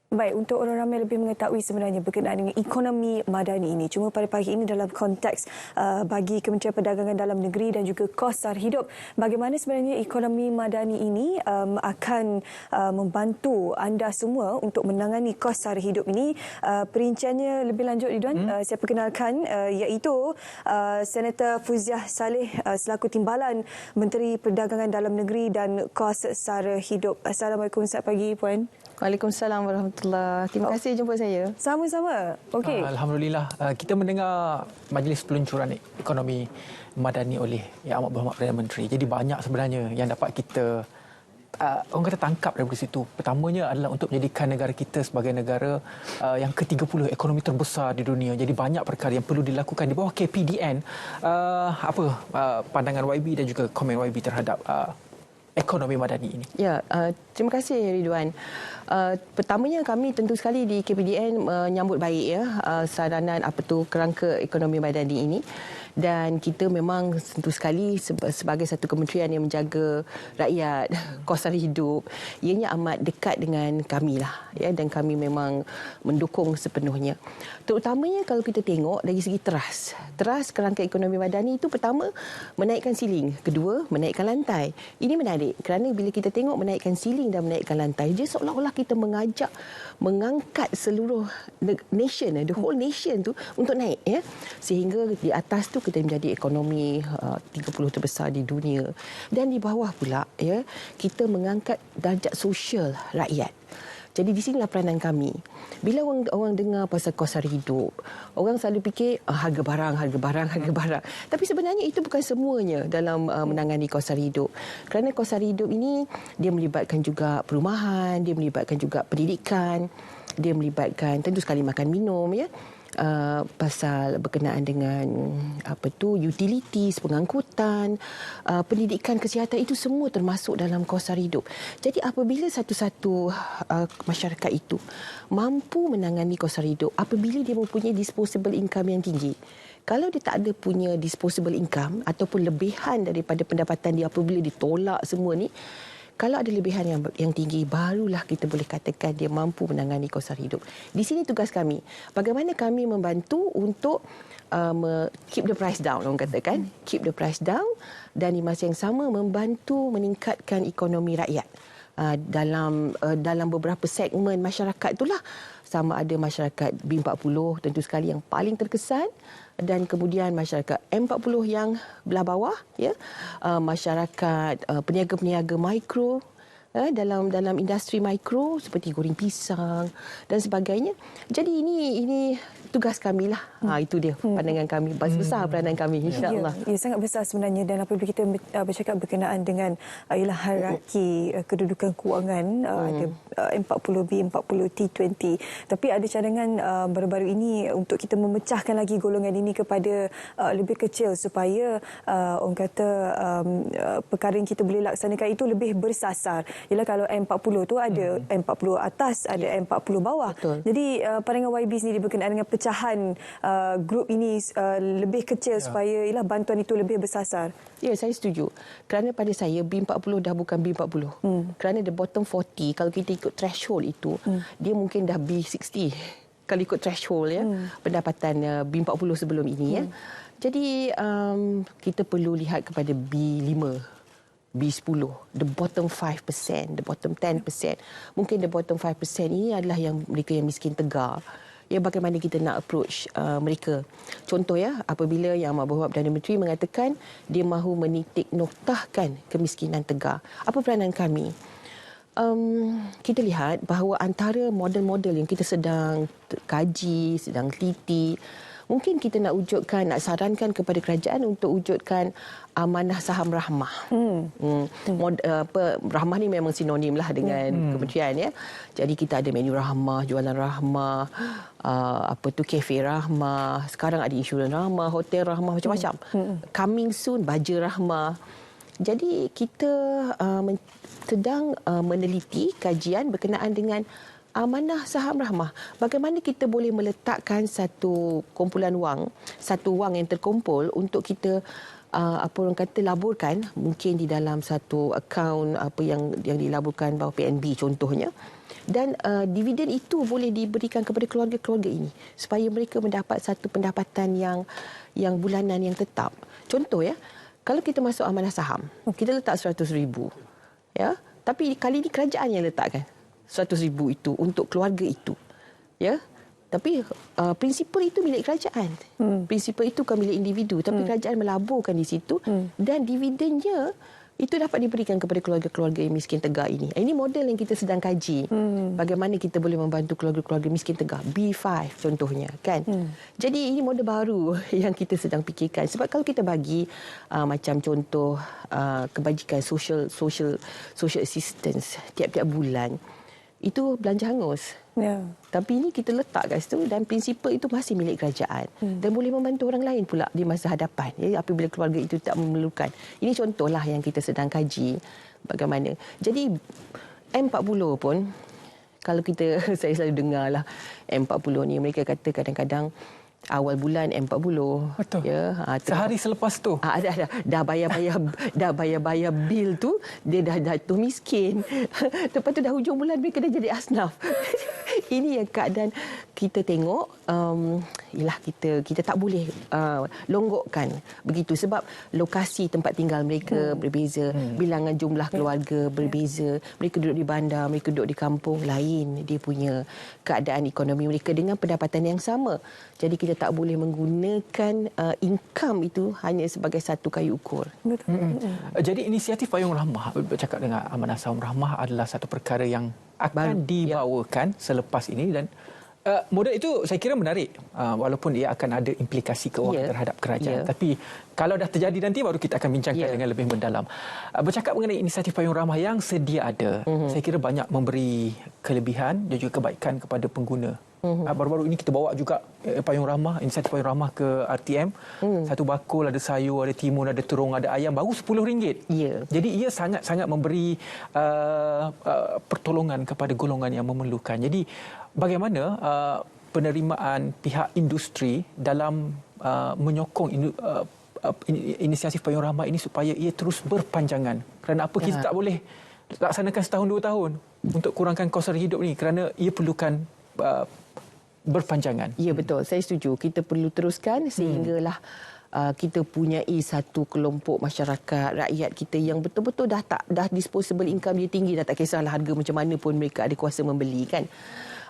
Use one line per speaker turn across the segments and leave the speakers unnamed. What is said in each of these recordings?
Baik, untuk orang ramai lebih mengetahui sebenarnya berkenaan dengan ekonomi madani ini. Cuma pada pagi ini dalam konteks bagi Kementerian Perdagangan Dalam Negeri dan juga kos sara hidup, bagaimana sebenarnya ekonomi madani ini akan membantu anda semua untuk menangani kos sara hidup ini. Perinciannya lebih lanjut, Ridwan, saya perkenalkan iaitu Senator Fuziah Saleh selaku Timbalan Menteri Perdagangan Dalam Negeri dan kos sara hidup. Assalamualaikum, selamat pagi Puan.
Waalaikumsalam warahmatullahi. Terima kasih jumpa saya.
Sama-sama. Okey.
Alhamdulillah, kita mendengar majlis peluncuran ekonomi madani oleh Yang Amat Berhormat Perdana Menteri. Jadi banyak sebenarnya yang dapat kita orang kata tangkap daripada situ. Pertamanya adalah untuk menjadikan negara kita sebagai negara yang ke-30 ekonomi terbesar di dunia. Jadi banyak perkara yang perlu dilakukan di bawah KPDN. Pandangan YB dan juga komen YB terhadap ekonomi madani ini?
Ya, terima kasih Ridwan. Pertamanya kami tentu sekali di KPDN menyambut baik saranan kerangka ekonomi madani ini. Dan kita memang tentu sekali sebagai satu kementerian yang menjaga rakyat, kos sara hidup, ianya amat dekat dengan kami lah, ya, dan kami memang mendukung sepenuhnya. Terutamanya kalau kita tengok dari segi teras kerangka ekonomi madani itu, pertama menaikkan siling, kedua menaikkan lantai. Ini menarik kerana bila kita tengok menaikkan siling dan menaikkan lantai, dia seolah-olah kita mengangkat seluruh nation, the whole nation tu untuk naik, ya, sehingga di atas tu kita menjadi ekonomi 30 terbesar di dunia, dan di bawah pula, ya, kita mengangkat darjat sosial rakyat. Jadi di sinilah peranan kami. Bila orang dengar pasal kos sara hidup, orang selalu fikir harga barang. Tapi sebenarnya itu bukan semuanya dalam menangani kos sara hidup. Kerana kos sara hidup ini dia melibatkan juga perumahan, dia melibatkan juga pendidikan, dia melibatkan tentu sekali makan minum, ya. Pasal berkenaan dengan utilities, pengangkutan, pendidikan, kesihatan, itu semua termasuk dalam kos sara hidup. Jadi apabila satu-satu masyarakat itu mampu menangani kos sara hidup, apabila dia mempunyai disposable income yang tinggi. Kalau dia tak ada punya disposable income ataupun lebihan daripada pendapatan dia apabila ditolak semua ni, kalau ada lebihan yang tinggi, barulah kita boleh katakan dia mampu menangani kos sara hidup. Di sini tugas kami. Bagaimana kami membantu untuk keep the price down, orang katakan. Keep the price down, dan di masa yang sama membantu meningkatkan ekonomi rakyat. Dalam beberapa segmen masyarakat itulah, sama ada masyarakat B40 tentu sekali yang paling terkesan, dan kemudian masyarakat M40 yang belah bawah, ya, masyarakat peniaga-peniaga mikro, dalam industri mikro seperti goreng pisang dan sebagainya. Jadi ini tugas kami lah. Itu dia pandangan kami. Besar peranan kami, insya-Allah.
Ya, sangat besar sebenarnya. Dan apabila kita bercakap berkenaan dengan hierarki kedudukan kewangan, ada M40, B40, T20. Tapi ada cadangan baru-baru ini untuk kita memecahkan lagi golongan ini kepada lebih kecil supaya orang kata perkara yang kita boleh laksanakan itu lebih bersasar. Ialah kalau M40 tu ada M40 atas, ada M40 bawah.
Betul.
Jadi pandangan YB sendiri berkenaan dengan pecahan grup ini lebih kecil supaya bantuan itu lebih bersasar.
Ya, saya setuju. Kerana pada saya B40 dah bukan B40. Kerana the bottom 40, kalau kita ikut threshold itu, dia mungkin dah B60. Kalau ikut threshold, ya, pendapatan B40 sebelum ini, ya. Jadi kita perlu lihat kepada B5. B10, the bottom 5%, the bottom 10%. Mungkin the bottom 5% ini adalah mereka yang miskin tegar. Ya, bagaimana kita nak approach mereka. Contoh, ya, apabila Yang Amat Berhormat Perdana Menteri mengatakan dia mahu menitik noktahkan kemiskinan tegar. Apa peranan kami? Kita lihat bahawa antara model-model yang kita sedang kaji, sedang teliti, mungkin kita nak sarankan kepada kerajaan untuk wujudkan amanah saham rahmah. Rahmah ni memang sinonim lah dengan kementerian, ya. Jadi kita ada menu rahmah, jualan rahmah, kafe rahmah, sekarang ada insurans rahmah, hotel rahmah, macam-macam. Coming soon, baja rahmah. Jadi kita sedang meneliti kajian berkenaan dengan amanah saham rahmah. Bagaimana kita boleh meletakkan satu kumpulan wang, satu wang yang terkumpul untuk kita orang kata laburkan, mungkin di dalam satu akaun yang dilaburkan bawah PNB contohnya. Dan dividen itu boleh diberikan kepada keluarga-keluarga ini supaya mereka mendapat satu pendapatan yang bulanan yang tetap. Contoh ya, kalau kita masuk amanah saham, kita letak 100,000. Ya, tapi kali ini kerajaan yang letakkan 100,000 itu untuk keluarga itu. Ya. Tapi prinsipal itu milik kerajaan. Prinsipal itu bukan milik individu, tapi kerajaan melaburkan di situ dan dividennya itu dapat diberikan kepada keluarga-keluarga yang miskin tegak ini. Ini model yang kita sedang kaji. Bagaimana kita boleh membantu keluarga-keluarga miskin tegak. B5 contohnya, kan? Jadi ini model baru yang kita sedang fikirkan. Sebab kalau kita bagi macam contoh kebajikan social assistance tiap-tiap bulan, itu belanja hangus.
Ya.
Tapi ini kita letak kat situ dan prinsipal itu masih milik kerajaan dan boleh membantu orang lain pula di masa hadapan ya, apabila keluarga itu tak memerlukan. Ini contohlah yang kita sedang kaji bagaimana. Jadi M40 pun kalau kita saya selalu dengar lah M40 ni mereka kata kadang-kadang awal bulan M40.
Betul.
Ya,
sehari selepas tu.
Dah bayar bil tu dia dah jatuh miskin. Lepas tu dah hujung bulan mereka dah jadi asnaf. Ini yang keadaan kita tengok ialah kita tak boleh longgokkan begitu sebab lokasi tempat tinggal mereka berbeza, bilangan jumlah keluarga berbeza, mereka duduk di bandar, mereka duduk di kampung, lain dia punya keadaan ekonomi mereka dengan pendapatan yang sama. Jadi kita tak boleh menggunakan income itu hanya sebagai satu kayu ukur.
Betul.
Jadi inisiatif Payung Rahmah, bercakap dengan Amanah Saham Rahmah adalah satu perkara yang akan dibawakan selepas ini dan model itu saya kira menarik walaupun ia akan ada implikasi kewangan terhadap kerajaan. Tapi kalau dah terjadi nanti baru kita akan bincangkan dengan lebih mendalam. Bercakap mengenai inisiatif Payung Rahmah yang sedia ada, saya kira banyak memberi kelebihan dan juga kebaikan kepada pengguna. Baru-baru ini kita bawa juga Payung Rahmah, inisiatif Payung Rahmah ke RTM. Satu bakul, ada sayur, ada timun, ada terung, ada ayam, baru RM10. Jadi ia sangat-sangat memberi pertolongan kepada golongan yang memerlukan. Jadi bagaimana penerimaan pihak industri dalam menyokong inisiatif Payung Rahmah ini supaya ia terus berpanjangan. Kerana apa kita tak boleh laksanakan setahun 2 tahun untuk kurangkan kos hidup ni kerana ia perlukan berpanjangan. Ya,
betul. Saya setuju. Kita perlu teruskan sehinggalah kita punyai satu kelompok masyarakat, rakyat kita yang betul-betul dah disposable income dia tinggi, dah tak kisahlah harga macam mana pun mereka ada kuasa membeli, kan.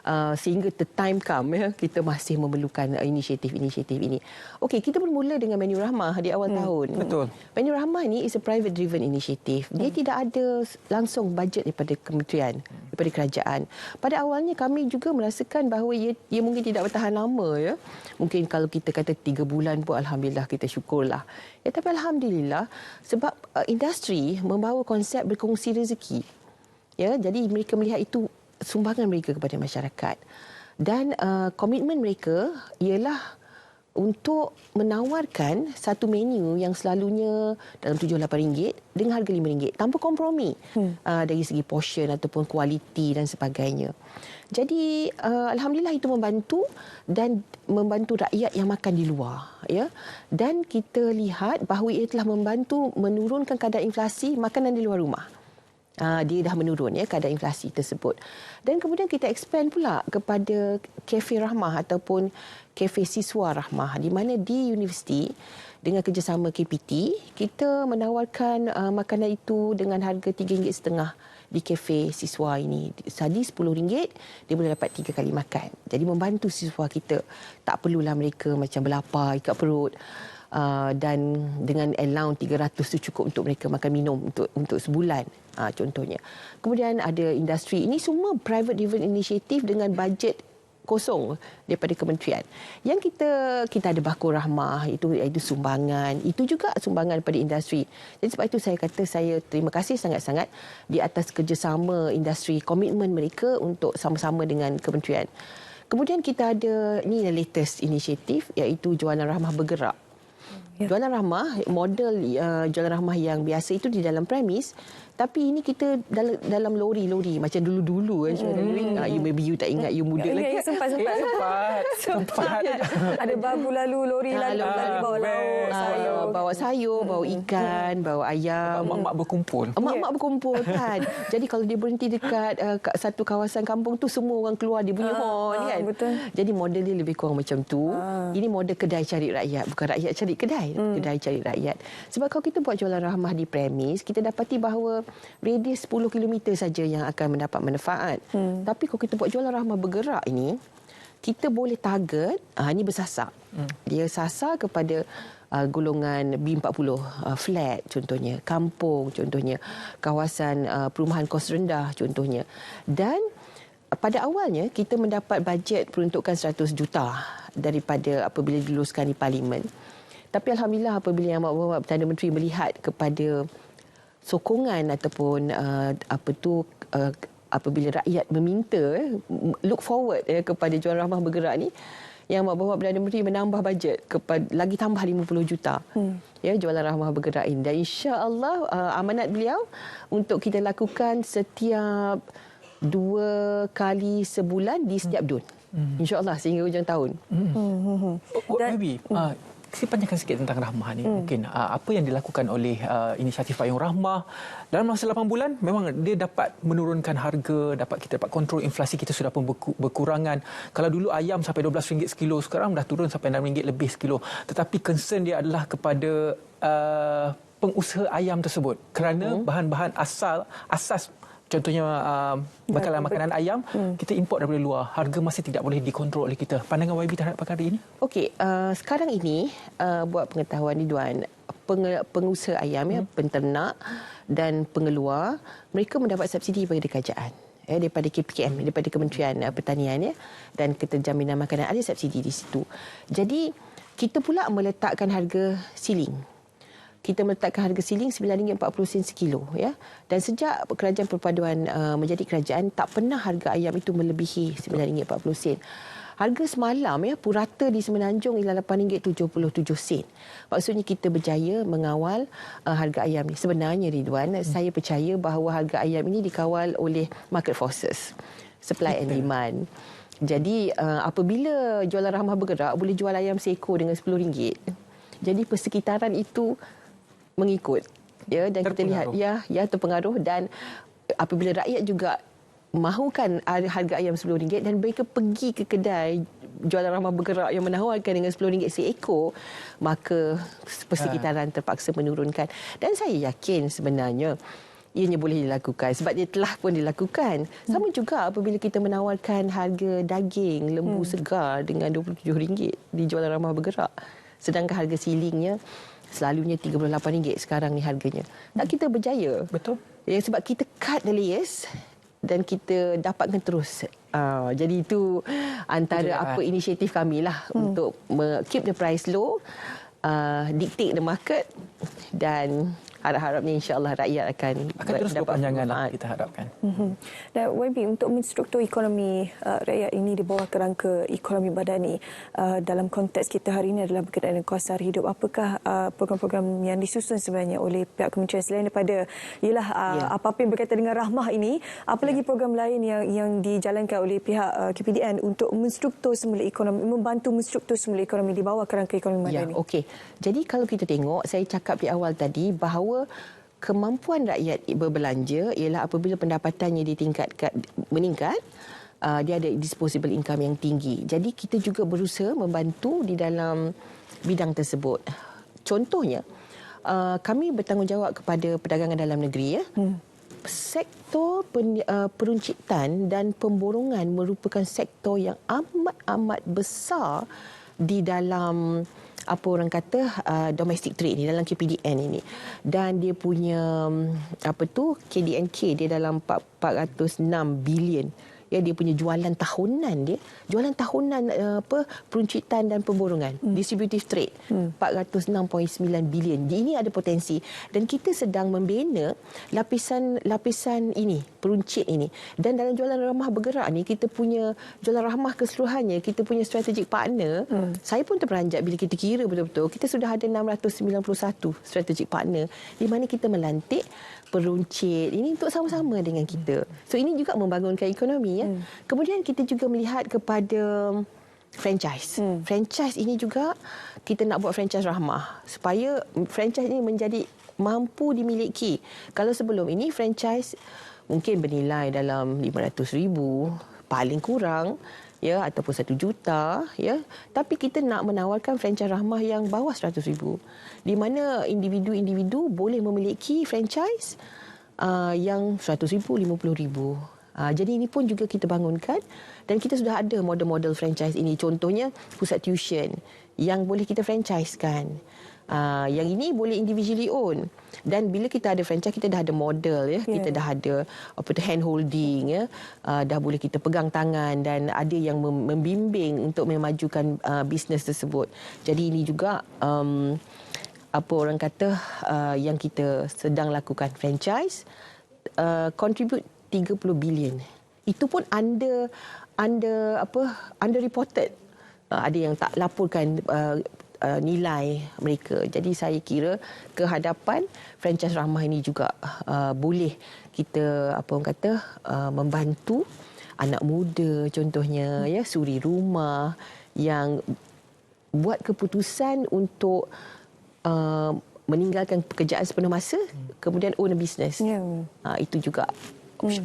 Sehingga the time come kita masih memerlukan inisiatif-inisiatif ini. Okey, kita bermula dengan Menu Rahmah di awal tahun.
Betul.
Menu Rahmah ni is a private driven initiative. Dia tidak ada langsung bajet daripada kementerian, daripada kerajaan. Pada awalnya kami juga merasakan bahawa ia mungkin tidak bertahan lama ya. Mungkin kalau kita kata 3 bulan pun alhamdulillah kita syukurlah. Ya, tapi alhamdulillah sebab industri membawa konsep berkongsi rezeki. Ya, jadi mereka melihat itu sumbangan mereka kepada masyarakat dan komitmen mereka ialah untuk menawarkan satu menu yang selalunya dalam RM7-8 dengan harga RM5 tanpa kompromi dari segi portion ataupun kualiti dan sebagainya. Jadi alhamdulillah itu membantu dan membantu rakyat yang makan di luar, ya. Dan kita lihat bahawa ia telah membantu menurunkan kadar inflasi makanan di luar rumah. Dia dah menurun ya kadar inflasi tersebut. Dan kemudian kita expand pula kepada Kafe Rahmah ataupun Kafe Siswa Rahmah di mana di universiti dengan kerjasama KPT kita menawarkan makanan itu dengan harga RM3.50 di Kafe Siswa ini. Tadi RM10 dia boleh dapat 3 kali makan. Jadi membantu siswa kita. Tak perlulah mereka macam berlapar ikat perut. Dan dengan allowance 300 tu cukup untuk mereka makan minum untuk sebulan contohnya. Kemudian ada industri, ini semua private driven initiative dengan bajet kosong daripada kementerian. Yang kita ada Bakul Rahmah, itu sumbangan, itu juga sumbangan daripada industri. Jadi sebab itu saya kata saya terima kasih sangat-sangat di atas kerjasama industri, komitmen mereka untuk sama-sama dengan kementerian. Kemudian kita ada ni latest inisiatif iaitu Jualan Rahmah Bergerak. Jualan ramah, model jualan ramah yang biasa itu di dalam premis, tapi ini kita dalam lori-lori macam dulu-dulu kan. Maybe you tak ingat, you muda lagi.
Ya, sempat. Ada babu lalu, lori lalu bawa lauk, sayur.
Bawa sayur, bawa ikan, bawa ayam.
Mak-mak berkumpul.
Mak-mak berkumpul kan. Jadi kalau dia berhenti dekat satu kawasan kampung tu, semua orang keluar dia bunyi horn kan.
Betul.
Jadi model dia lebih kurang macam tu. Ini model kedai cari rakyat, bukan rakyat cari kedai. Kedai cari rakyat. Sebab kalau kita buat jualan ramah di premis, kita dapati bahawa radius 10 km saja yang akan mendapat manfaat. Tapi kalau kita buat jualan ramah bergerak ini, kita boleh target, ini bersasar. Dia sasar kepada golongan B40, flat contohnya, kampung contohnya, kawasan perumahan kos rendah contohnya. Dan pada awalnya kita mendapat bajet peruntukan 100 juta daripada apabila diluluskan di Parlimen. Tapi Alhamdulillah apabila Yang Amat Perdana Menteri melihat kepada sokongan ataupun apabila rakyat meminta, look forward kepada jualan ramah bergerak ni, Yang Amat Perdana Menteri menambah bajet lagi tambah 50 juta jualan ramah bergerak ini. Dan insya-Allah amanat beliau untuk kita lakukan setiap 2 kali sebulan di setiap DUN. Insya-Allah sehingga hujung tahun.
Maybe saya panjangkan sikit tentang Rahmah ni. Mungkin apa yang dilakukan oleh inisiatif Payung Rahmah dalam masa 8 bulan, memang dia dapat menurunkan harga, kita dapat kontrol inflasi kita sudah pun berkurangan. Kalau dulu ayam sampai RM12 sekilo, sekarang dah turun sampai RM6 lebih sekilo. Tetapi concern dia adalah kepada pengusaha ayam tersebut, kerana bahan-bahan asas contohnya makanan ayam, kita import daripada luar. Harga masih tidak boleh dikontrol oleh kita. Pandangan YB terhadap perkara ini?
Okey, sekarang ini buat pengetahuan Ridwan, pengusaha ayam penternak dan pengeluar, mereka mendapat subsidi daripada kerajaan. Daripada KPKM, daripada Kementerian Pertanian dan Keterjaminan Makanan, ada subsidi di situ. Jadi kita pula meletakkan harga ceiling. Kita meletakkan harga ceiling RM9.40 sekilo dan sejak kerajaan perpaduan menjadi kerajaan, tak pernah harga ayam itu melebihi RM9.40. Harga semalam purata di Semenanjung ialah RM8.77. Maksudnya kita berjaya mengawal harga ayam ni. Sebenarnya Ridwan, saya percaya bahawa harga ayam ini dikawal oleh market forces, supply and demand. Jadi apabila jualan ramah bergerak boleh jual ayam seekor dengan RM10, jadi persekitaran itu mengikut dan
terpengaruh.
Kita lihat terpengaruh. Dan apabila rakyat juga mahukan harga ayam RM10 dan mereka pergi ke kedai jualan ramah bergerak yang menawarkan dengan RM10 seekor, maka persekitaran terpaksa menurunkan. Dan saya yakin sebenarnya ianya boleh dilakukan sebab dia telah pun dilakukan. Sama juga apabila kita menawarkan harga daging lembu segar dengan RM27 di jualan ramah bergerak, sedangkan harga silingnya selalunya RM38 sekarang ni harganya. Tak, kita berjaya.
Betul.
Sebab kita cut the layers dan kita dapatkan terus. Jadi itu antara apa inisiatif kami lah untuk keep the price low, dictate the market, dan harap-harapnya insya-Allah rakyat akan
terus berpanjangan lah, kita harapkan.
Dan YB, untuk menstruktur ekonomi rakyat ini di bawah kerangka ekonomi madani, dalam konteks kita hari ini adalah berkaitan dengan kos sara hidup, apakah program-program yang disusun sebenarnya oleh pihak kementerian selain daripada apa-apa yang berkaitan dengan rahmah ini, apa lagi program lain yang dijalankan oleh pihak KPDN untuk menstruktur semula ekonomi, membantu menstruktur semula ekonomi di bawah kerangka ekonomi madani?
Okey. Jadi kalau kita tengok, saya cakap di awal tadi bahawa kemampuan rakyat berbelanja ialah apabila pendapatannya meningkat, dia ada disposable income yang tinggi. Jadi kita juga berusaha membantu di dalam bidang tersebut. Contohnya, kami bertanggungjawab kepada perdagangan dalam negeri. Sektor peruncitan dan pemborongan merupakan sektor yang amat besar di dalam domestic trade ni, dalam KPDN ini. Dan dia punya KDNK dia dalam 406 bilion. Dia punya jualan tahunan peruncitan dan pemborongan, distributive trade 406.9 bilion. Ini ada potensi dan kita sedang membina lapisan ini peruncit ini. Dan dalam jualan ramah bergerak ni, kita punya jualan ramah keseluruhannya, kita punya strategic partner. Saya pun terperanjat bila kita kira betul-betul. Kita sudah ada 691 strategic partner di mana kita melantik peruncit ini untuk sama-sama dengan kita. So ini juga membangunkan ekonomi ya. Kemudian kita juga melihat kepada franchise. Franchise ini juga kita nak buat franchise rahmah supaya franchise ini menjadi mampu dimiliki. Kalau sebelum ini franchise mungkin bernilai dalam 500,000 paling kurang ya, ataupun 1 juta ya, tapi kita nak menawarkan franchise rahmah yang bawah 100,000 di mana individu-individu boleh memiliki franchise yang 100,000, 50,000. Jadi ini pun juga kita bangunkan dan kita sudah ada model-model franchise ini. Contohnya pusat tuition yang boleh kita franchisekan. Yang ini boleh individually own. Dan bila kita ada franchise, kita dah ada model ya. Kita dah ada hand holding ya. Dah boleh kita pegang tangan dan ada yang membimbing untuk memajukan bisnes tersebut. Jadi ini juga apa orang kata yang kita sedang lakukan franchise contribute 30 bilion. Itu pun under reported. Ada yang tak laporkan nilai mereka. Jadi saya kira ke hadapan franchise ramah ini juga boleh kita membantu anak muda contohnya ya, suri rumah yang buat keputusan untuk meninggalkan pekerjaan sepenuh masa kemudian own a business. Itu juga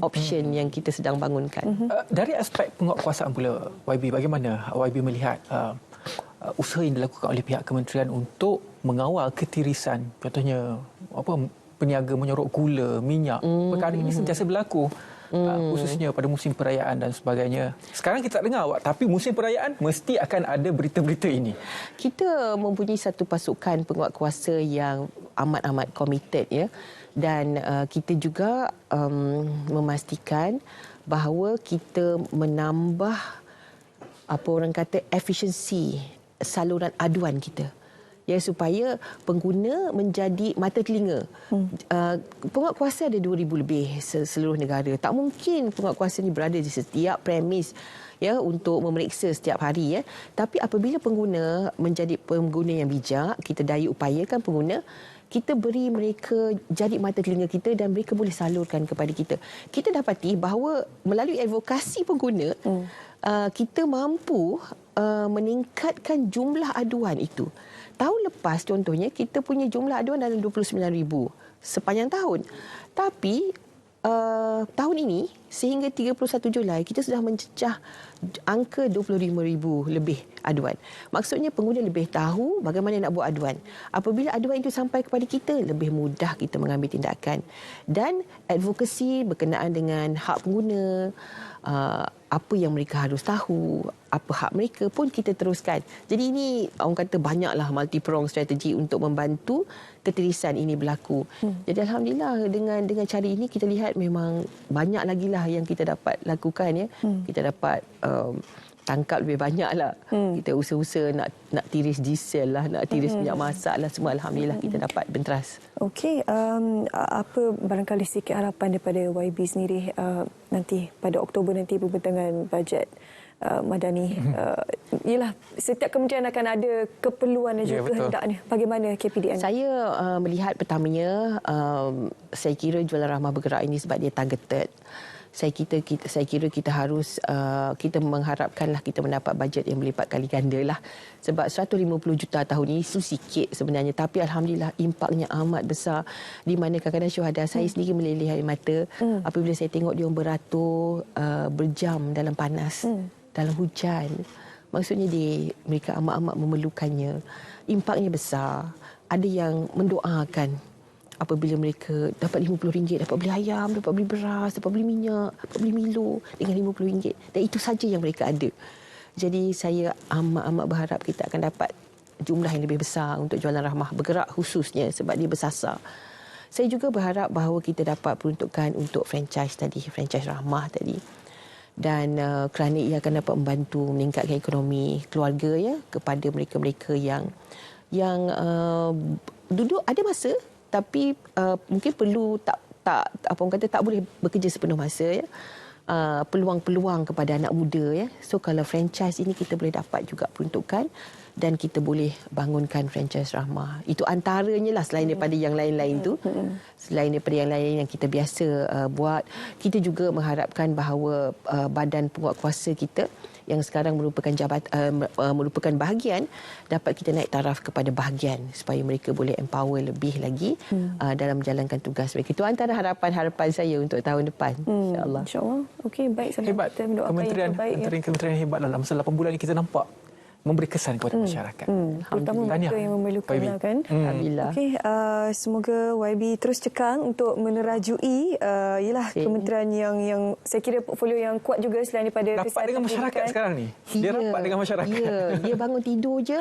option yang kita sedang bangunkan.
Dari aspek penguatkuasaan pula YB, bagaimana YB melihat usaha yang dilakukan oleh pihak kementerian untuk mengawal ketirisan, contohnya peniaga menyorok gula, minyak, perkara ini sentiasa berlaku, khususnya pada musim perayaan dan sebagainya. Sekarang kita tak dengar, tapi musim perayaan mesti akan ada berita-berita ini.
Kita mempunyai satu pasukan penguatkuasa yang amat-amat committed ya, dan kita juga memastikan bahawa kita menambah efisiensi saluran aduan kita ya, supaya pengguna menjadi mata telinga. Penguatkuasa ada 2,000 lebih seluruh negara. Tak mungkin penguatkuasa ini berada di setiap premis ya untuk memeriksa setiap hari ya. Tapi apabila pengguna menjadi pengguna yang bijak, kita daya upayakan pengguna, kita beri mereka jadi mata telinga kita dan mereka boleh salurkan kepada kita. Kita dapati bahawa melalui advokasi pengguna, kita mampu meningkatkan jumlah aduan itu. Tahun lepas contohnya kita punya jumlah aduan dalam 29,000 sepanjang tahun. Tapi tahun ini sehingga 31 Julai kita sudah mencecah angka 25,000 lebih aduan. Maksudnya pengguna lebih tahu bagaimana nak buat aduan. Apabila aduan itu sampai kepada kita, lebih mudah kita mengambil tindakan. Dan advokasi berkenaan dengan hak pengguna, apa yang mereka harus tahu, apa hak mereka pun kita teruskan. Jadi ini orang kata banyaklah multi-prong strategi untuk membantu ketirisan ini berlaku. Jadi alhamdulillah dengan cara ini kita lihat memang banyak lagi lah yang kita dapat lakukan ya. Kita dapat tangkap lebih banyak lah. Kita usaha-usaha nak tiris diesel lah, nak tiris minyak masak lah, semua alhamdulillah kita dapat benteras.
Okey, apa barangkali sikit harapan daripada YB sendiri nanti pada Oktober nanti pembentangan bajet madani. Yalah, setiap kementerian akan ada keperluan dan juga kehendaknya. Bagaimana KPDN?
Saya melihat pertamanya saya kira jualan ramah bergerak ini sebab dia targeted. Saya kira kita harus kita mengharapkanlah kita mendapat bajet yang berlipat kali ganda lah. Sebab 150 juta tahun ini itu sikit sebenarnya, tapi alhamdulillah impaknya amat besar, di mana kadang-kadang syuhada saya sendiri meleleh air mata apabila saya tengok dia beratur berjam dalam panas, dalam hujan. Maksudnya mereka amat-amat memerlukannya. Impaknya besar. Ada yang mendoakan apabila mereka dapat RM50, dapat beli ayam, dapat beli beras, dapat beli minyak, dapat beli Milo dengan RM50. Dan itu saja yang mereka ada. Jadi saya amat-amat berharap kita akan dapat jumlah yang lebih besar untuk jualan rahmah bergerak khususnya sebab dia bersasar. Saya juga berharap bahawa kita dapat peruntukan untuk franchise rahmah tadi. Dan kerana ia akan dapat membantu meningkatkan ekonomi keluarga ya kepada mereka-mereka yang duduk ada masa tapi mungkin perlu tak boleh bekerja sepenuh masa ya. Peluang-peluang kepada anak muda ya. So kalau franchise ini kita boleh dapat juga peruntukan dan kita boleh bangunkan franchise Rahmah. Itu antaranya lah selain daripada yang lain-lain tu. Selain daripada yang lain yang kita biasa buat, kita juga mengharapkan bahawa badan penguatkuasa kita yang sekarang merupakan bahagian dapat kita naik taraf kepada bahagian supaya mereka boleh empower lebih lagi dalam menjalankan tugas mereka. Itu antara harapan-harapan saya untuk tahun depan, insya-Allah.
Insya-Allah. Okey, baik sangat.
Hebat.
Kita mendoakan
Kementerian,
yang terbaik. Ya.
kementerian hebat dalam masa 8 bulan ni kita nampak memberi kesan kepada masyarakat.
Terutama mereka yang memerlukan lah, kan.
Alhamdulillah.
Okey, semoga YB terus cekang untuk menerajui kementerian yang saya kira portfolio yang kuat juga selain daripada
Rapat dengan masyarakat sekarang ni. Dia rapat dengan masyarakat.
Ya, dia bangun tidur je,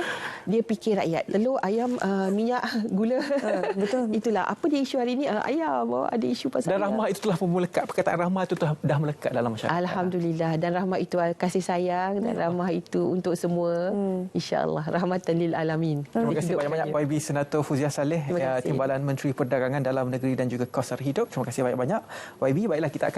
dia fikir rakyat. Telur, ayam, minyak, gula.
Betul.
Itulah. Apa dia isu hari ni? Ayam. Ada isu pasal
Dan rahmah itu telah melekat. Perkataan rahmah itu dah melekat dalam masyarakat.
Alhamdulillah. Dan rahmah itu kasih sayang dan rahmah itu untuk semua. InsyaAllah. Rahmatan lil alamin.
Terima kasih banyak-banyak YB Senator Fuziah Saleh,
Terima kasih.
Timbalan Menteri Perdagangan Dalam Negeri dan juga Kos Sara Hidup. Terima kasih banyak-banyak YB. Baiklah, kita akan